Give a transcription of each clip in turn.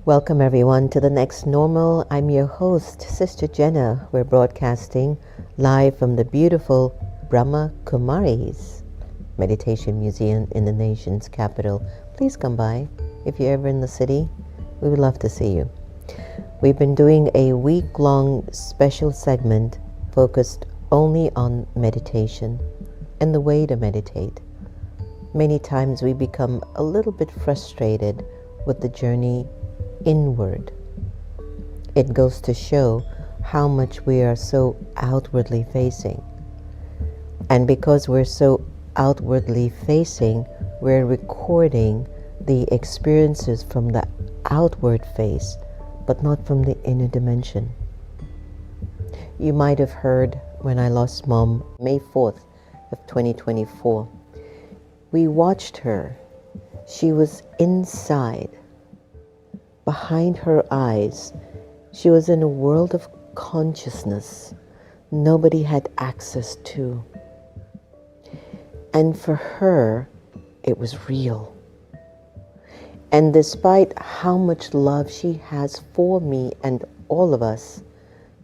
Welcome everyone to the next normal. I'm your host, Sister Jenna. We're broadcasting live from the beautiful Brahma Kumaris Meditation Museum in the nation's capital. Please come by if you're ever in the city. We would love to see you. We've been doing a week-long special segment focused only on meditation and the way to meditate. Many times we become a little bit frustrated with the journey inward. It goes to show how much we are so outwardly facing. And because we're so outwardly facing, we're recording the experiences from the outward face, but not from the inner dimension. You might have heard when I lost Mom, May 4th of 2024. We watched her. She was inside. Behind her eyes, she was in a world of consciousness nobody had access to. And for her, it was real. And despite how much love she has for me and all of us,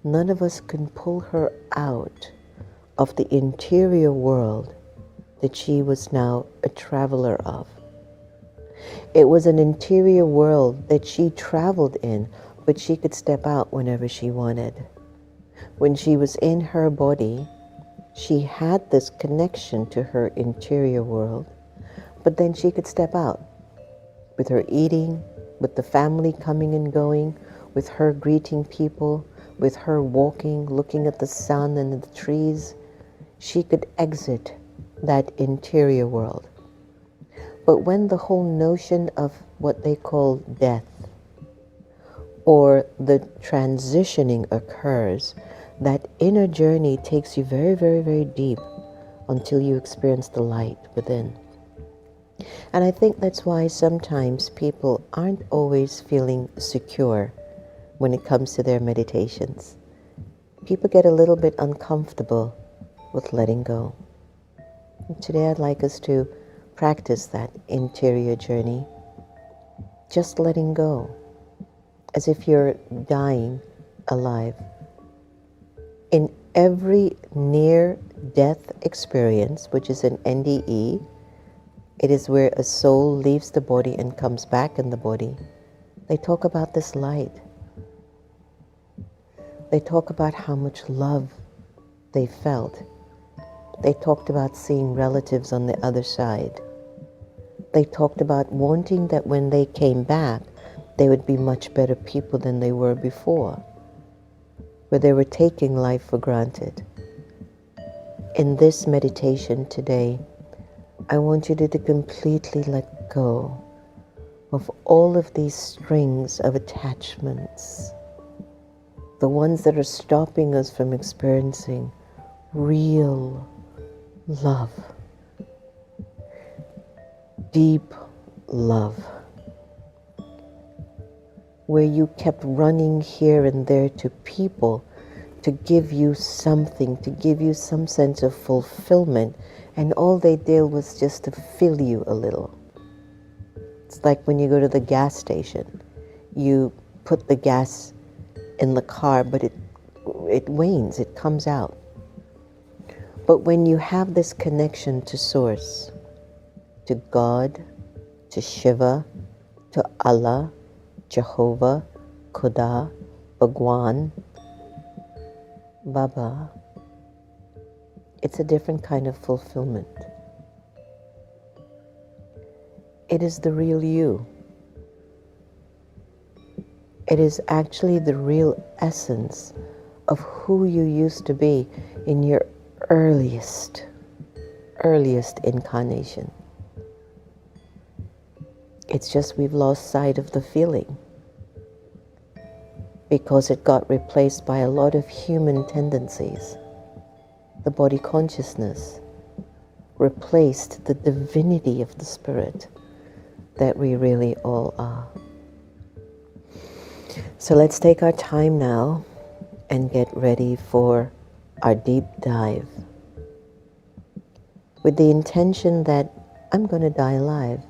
none of us can pull her out of the interior world that she was now a traveler of. It was an interior world that she traveled in, but she could step out whenever she wanted. When she was in her body, she had this connection to her interior world, but then she could step out with her eating, with the family coming and going, with her greeting people, with her walking, looking at the sun and the trees. She could exit that interior world. But when the whole notion of what they call death or the transitioning occurs, that inner journey takes you very, very, very deep until you experience the light within. And I think that's why sometimes people aren't always feeling secure when it comes to their meditations. People get a little bit uncomfortable with letting go. And today I'd like us to practice that interior journey, just letting go, as if you're dying alive. In every near-death experience, which is an NDE, it is where a soul leaves the body and comes back in the body. They talk about this light. They talk about how much love they felt. They talked about seeing relatives on the other side. They talked about wanting that when they came back, they would be much better people than they were before, where they were taking life for granted. In this meditation today, I want you to completely let go of all of these strings of attachments, the ones that are stopping us from experiencing real love, deep love, where you kept running here and there to people to give you something, to give you some sense of fulfillment, and all they did was just to fill you a little. It's like when you go to the gas station, you put the gas in the car, but it wanes, it comes out. But when you have this connection to Source, to God, to Shiva, to Allah, Jehovah, Khuda, Bhagwan, Baba, it's a different kind of fulfillment. It is the real you. It is actually the real essence of who you used to be in your earliest incarnation. It's just we've lost sight of the feeling because it got replaced by a lot of human tendencies. The body consciousness replaced the divinity of the spirit that we really all are. So let's take our time now and get ready for our deep dive with the intention that I'm going to die alive.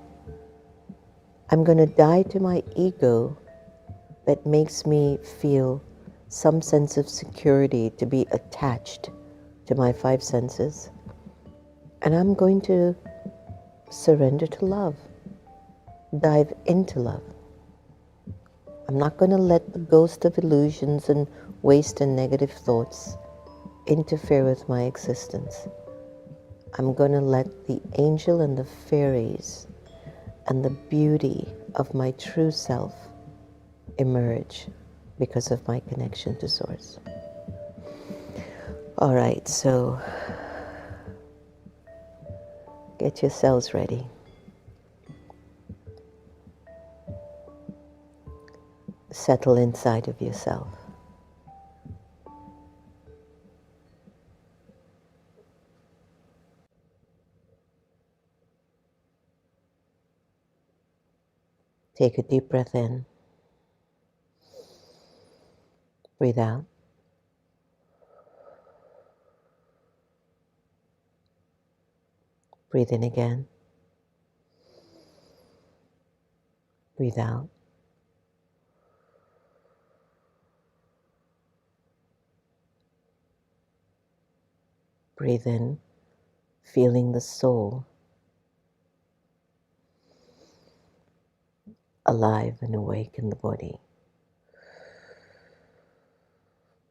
I'm going to die to my ego that makes me feel some sense of security to be attached to my five senses. And I'm going to surrender to love, dive into love. I'm not going to let the ghost of illusions and waste and negative thoughts interfere with my existence. I'm going to let the angel and the fairies and the beauty of my true self emerge because of my connection to Source. All right, so get yourselves ready. Settle inside of yourself. Take a deep breath in. Breathe out. Breathe in again. Breathe out. Breathe in, feeling the soul alive and awake in the body.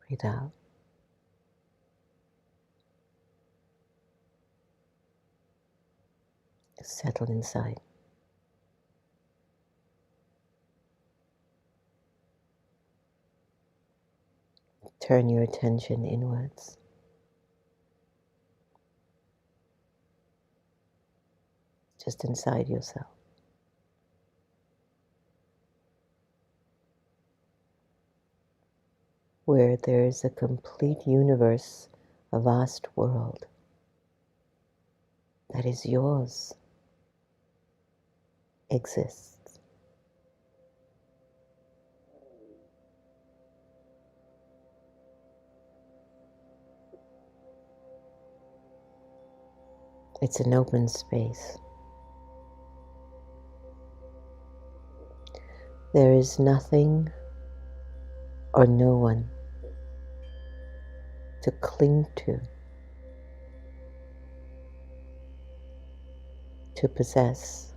Breathe out. Settle inside. Turn your attention inwards. Just inside yourself. Where there is a complete universe, a vast world that is yours, exists. It's an open space. There is nothing or no one to cling to possess,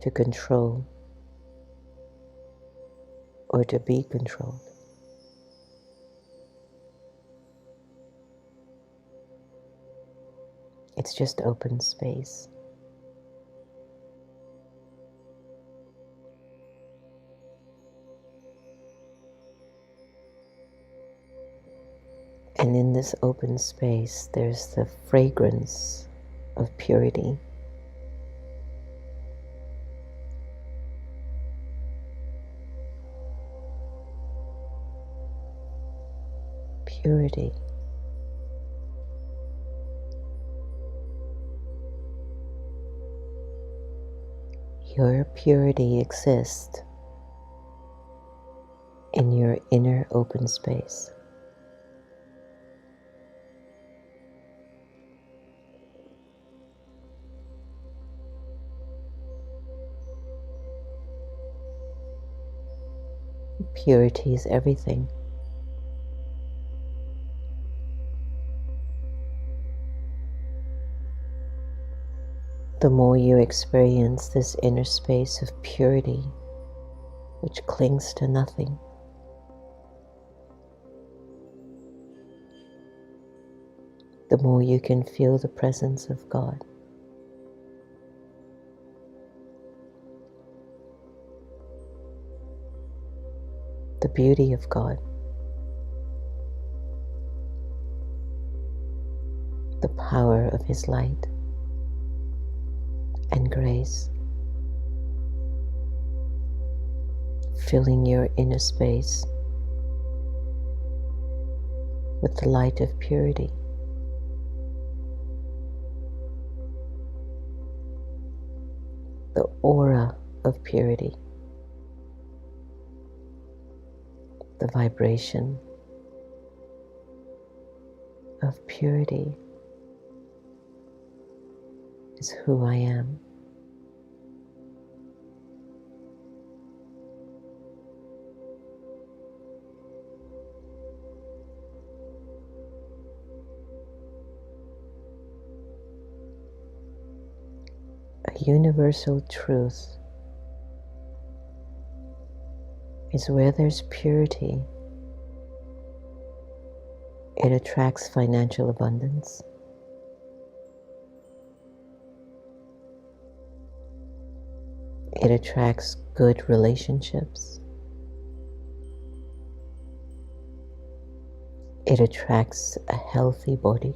to control, or to be controlled. It's just open space. And in this open space, there's the fragrance of purity. Purity. Your purity exists in your inner open space. Purity is everything. The more you experience this inner space of purity, which clings to nothing, the more you can feel the presence of God. The beauty of God. The power of His light and grace, filling your inner space with the light of purity. The aura of purity, the vibration of purity is who I am. a universal truth is where there's purity, it attracts financial abundance. It attracts good relationships. It attracts a healthy body.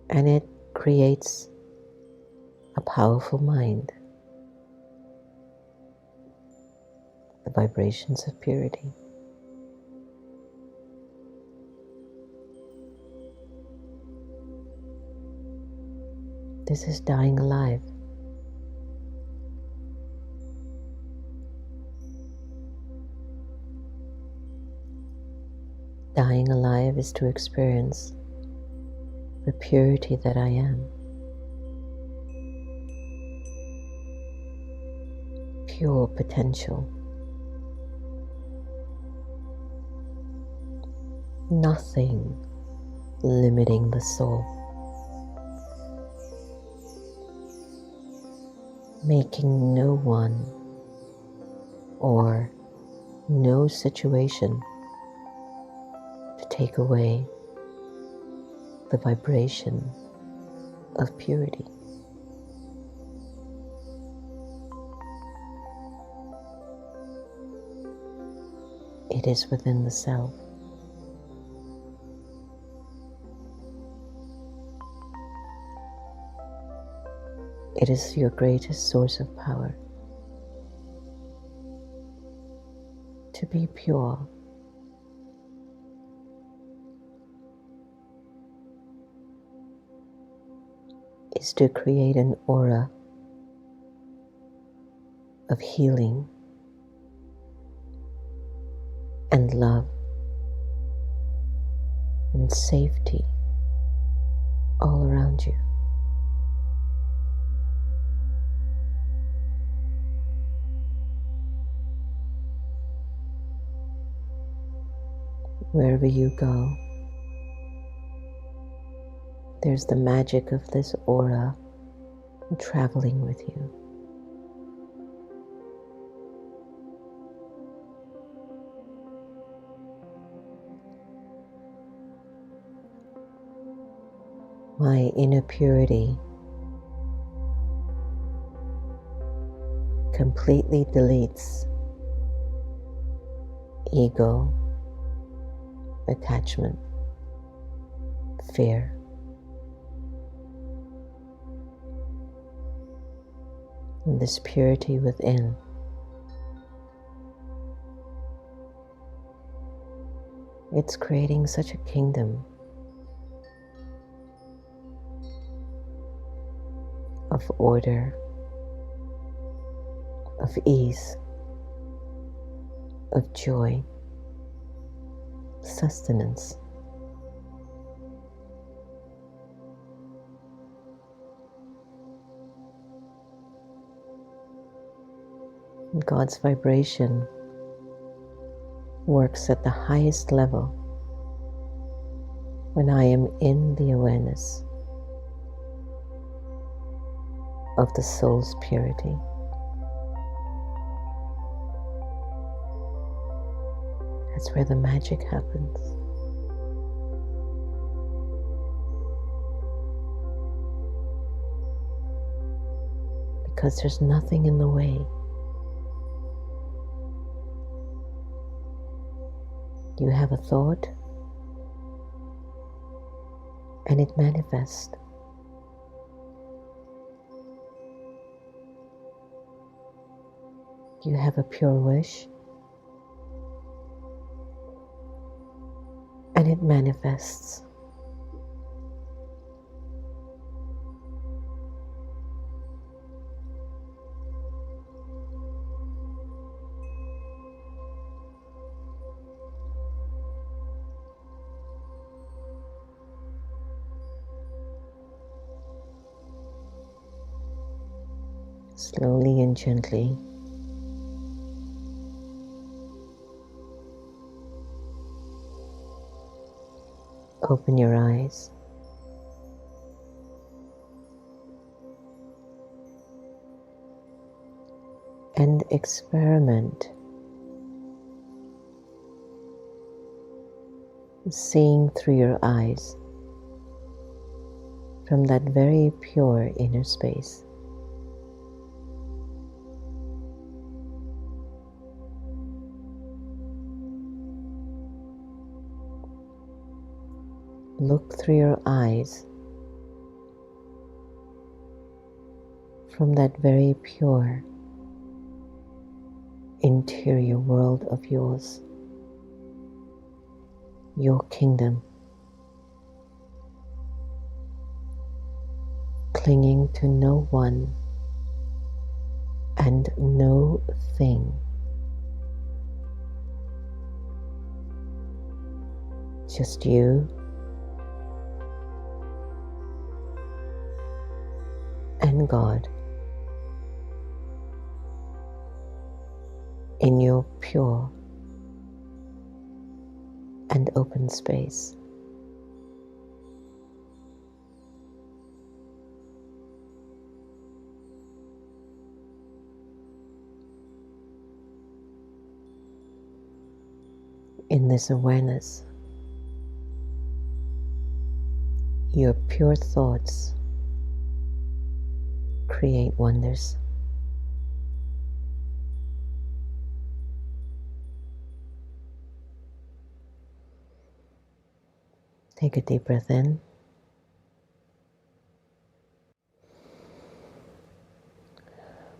And it creates a powerful mind. The vibrations of purity. This is dying alive. Dying alive is to experience the purity that I am. Pure potential. Nothing limiting the soul. Making no one or no situation to take away the vibration of purity. It is within the self. It is your greatest source of power. To be pure. Is to create an aura of healing and love and safety all around you. Wherever you go, there's the magic of this aura traveling with you. My inner purity completely deletes ego, attachment, fear. And this purity within it's creating such a kingdom of order, of ease, of joy, sustenance. And God's vibration works at the highest level when I am in the awareness of the soul's purity. That's where the magic happens. Because there's nothing in the way. You have a thought and it manifests. You have a pure wish and it manifests. Slowly and gently open your eyes and experiment seeing through your eyes from that very pure inner space. Look through your eyes from that very pure interior world of yours, your kingdom, clinging to no one and no thing, just you and God in your pure and open space. In this awareness, your pure thoughts create wonders. Take a deep breath in.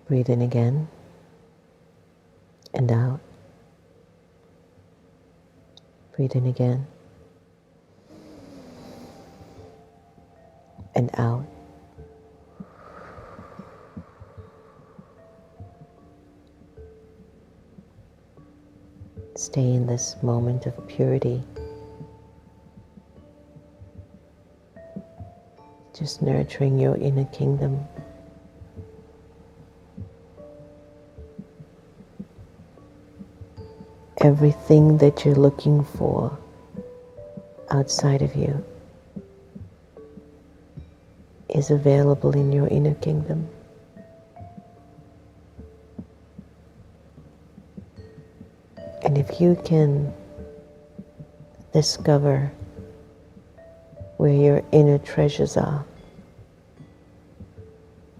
Breathe in again and out. Breathe in again and out. Stay in this moment of purity, just nurturing your inner kingdom. Everything that you're looking for outside of you is available in your inner kingdom. And if you can discover where your inner treasures are,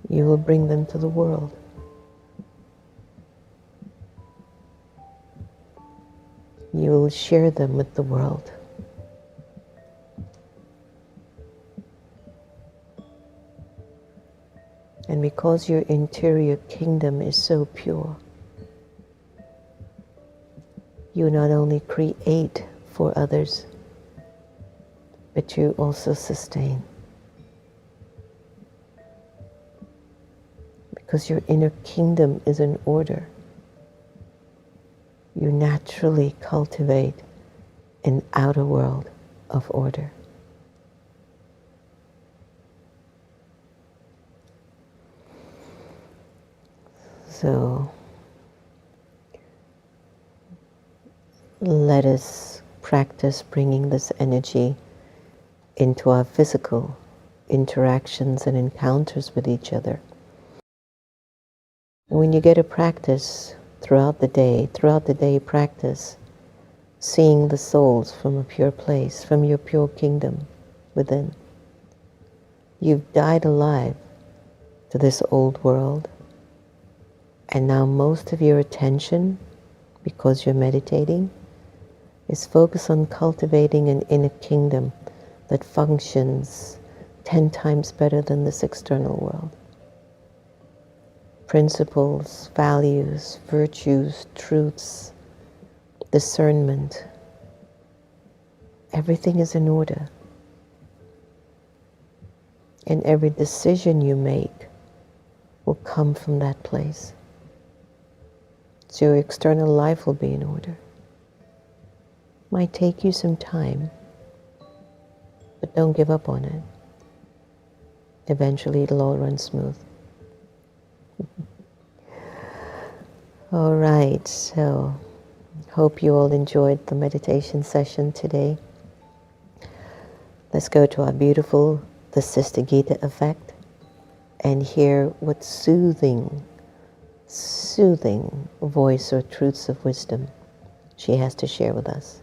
you will bring them to the world. You will share them with the world. And because your interior kingdom is so pure, you not only create for others, but you also sustain. Because your inner kingdom is in order, you naturally cultivate an outer world of order. So let us practice bringing this energy into our physical interactions and encounters with each other. And when you get a practice throughout the day practice seeing the souls from a pure place, from your pure kingdom within. You've died alive to this old world, and now most of your attention, because you're meditating, is focused on cultivating an inner kingdom that functions 10 times better than this external world. Principles, values, virtues, truths, discernment, everything is in order. And every decision you make will come from that place. So your external life will be in order. Might take you some time, but don't give up on it. Eventually it'll all run smooth. All right, so hope you all enjoyed the meditation session today. Let's go to our beautiful, the Sister Gita effect, and hear what soothing soothing voice or truths of wisdom she has to share with us.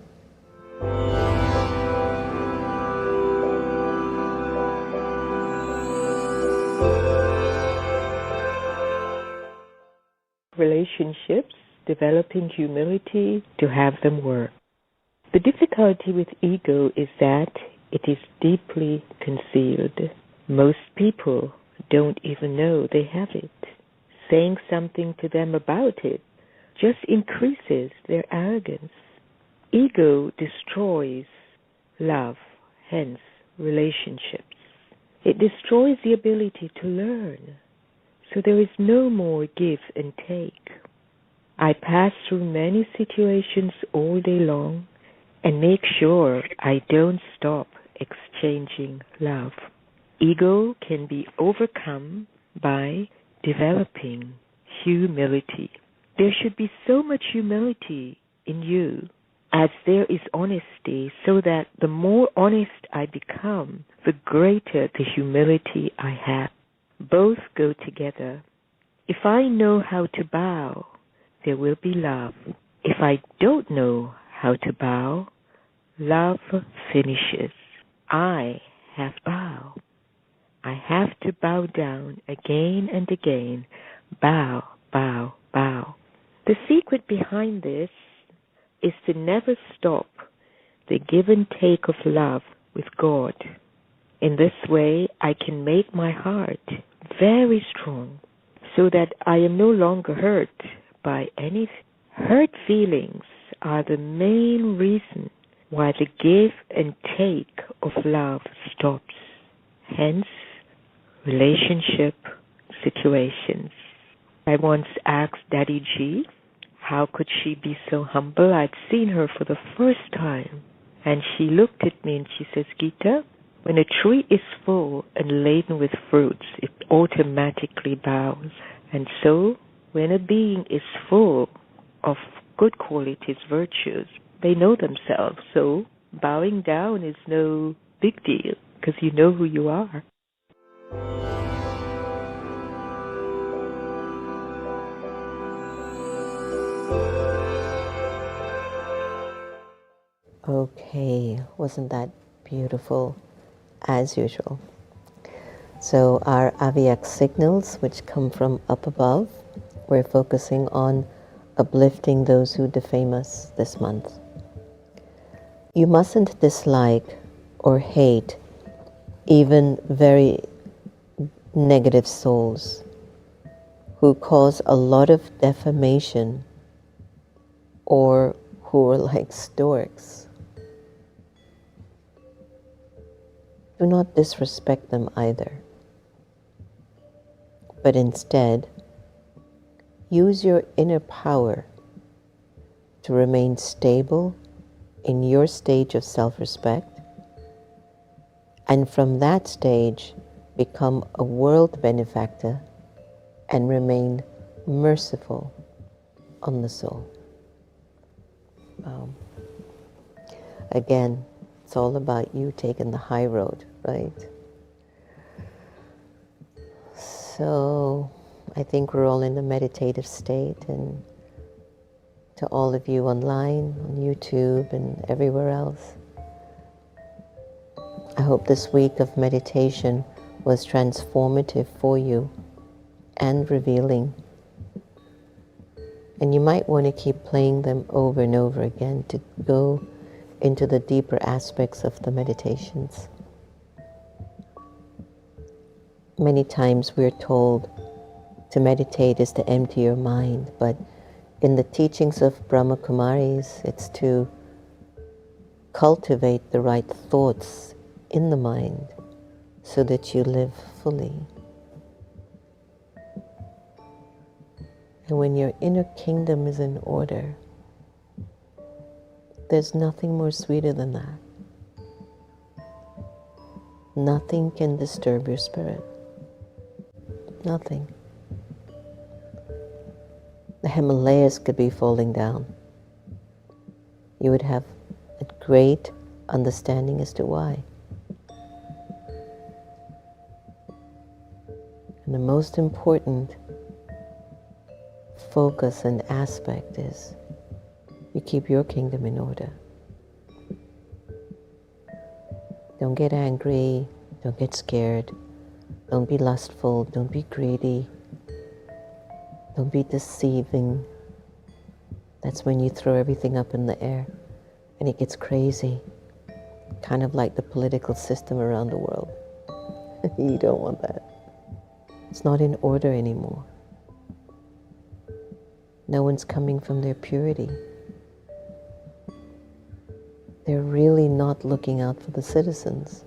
Relationships, developing humility to have them work. The difficulty with ego is that it is deeply concealed. Most people don't even know they have it. Saying something to them about it just increases their arrogance. Ego destroys love, hence relationships. It destroys the ability to learn. So there is no more give and take. I pass through many situations all day long and make sure I don't stop exchanging love. Ego can be overcome by developing humility. There should be so much humility in you as there is honesty, so that the more honest I become, the greater the humility I have. Both go together. If I know how to bow, there will be love. If I don't know how to bow, love finishes. I have to bow. I have to bow down again and again. Bow, bow, bow. The secret behind this is to never stop the give and take of love with God. In this way, I can make my heart very strong so that I am no longer hurt by anything. Hurt feelings are the main reason why the give and take of love stops. Hence, relationship situations. I once asked Daddy G, how could she be so humble? I'd seen her for the first time. And she looked at me and she says, Gita, when a tree is full and laden with fruits, it automatically bows. And so, when a being is full of good qualities, virtues, they know themselves. So, bowing down is no big deal because you know who you are. Okay, wasn't that beautiful? As usual. So our AVC Signals, which come from up above, we're focusing on uplifting those who defame us this month. You mustn't dislike or hate even very negative souls who cause a lot of defamation or who are like Stoics. Do not disrespect them either, but instead use your inner power to remain stable in your stage of self-respect, and from that stage become a world benefactor and remain merciful on the soul. Again, it's all about you taking the high road, right? So I think we're all in a meditative state, and to all of you online, on YouTube and everywhere else, I hope this week of meditation was transformative for you and revealing. And you might want to keep playing them over and over again to go into the deeper aspects of the meditations. Many times we're told to meditate is to empty your mind, but in the teachings of Brahma Kumaris, it's to cultivate the right thoughts in the mind so that you live fully. And when your inner kingdom is in order, there's nothing more sweeter than that. Nothing can disturb your spirit. Nothing. The Himalayas could be falling down. You would have a great understanding as to why. And the most important focus and aspect is you keep your kingdom in order. Don't get angry, don't get scared, don't be lustful, don't be greedy, don't be deceiving. That's when you throw everything up in the air and it gets crazy, kind of like the political system around the world. You don't want that. It's not in order anymore. No one's coming from their purity. They're really not looking out for the citizens.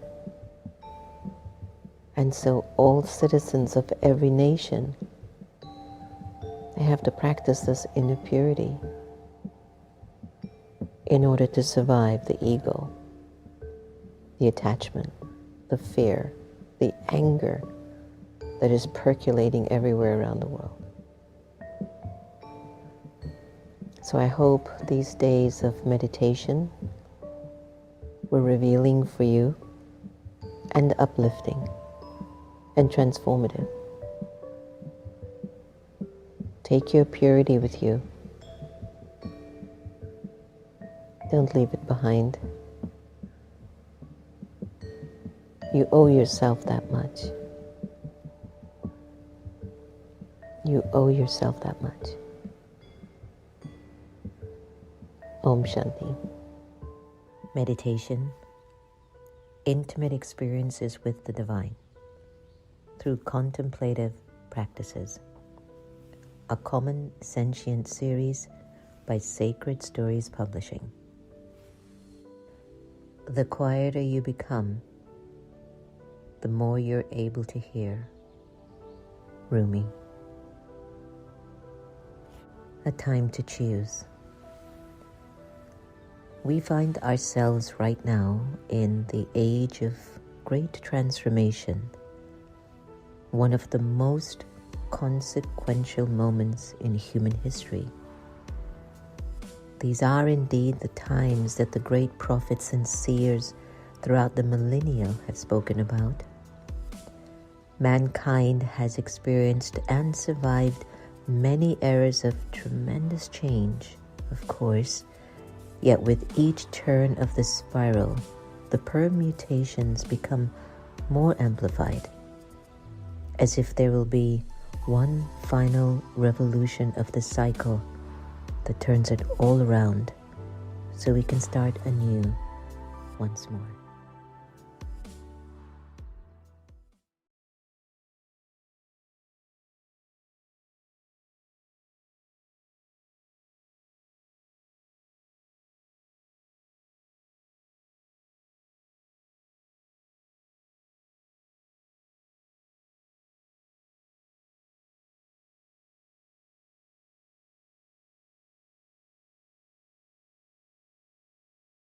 And so all citizens of every nation, they have to practice this inner purity in order to survive the ego, the attachment, the fear, the anger that is percolating everywhere around the world. So I hope these days of meditation were revealing for you and uplifting and transformative. Take your purity with you. Don't leave it behind. You owe yourself that much. You owe yourself that much. Om Shanti. Meditation, intimate experiences with the divine through contemplative practices. A common sentient series by Sacred Stories Publishing. The quieter you become, the more you're able to hear. Rumi. A time to choose. We find ourselves right now in the age of great transformation, one of the most consequential moments in human history. These are indeed the times that the great prophets and seers throughout the millennia have spoken about. Mankind has experienced and survived many eras of tremendous change, of course, yet with each turn of the spiral, the permutations become more amplified, as if there will be one final revolution of the cycle that turns it all around, so we can start anew once more.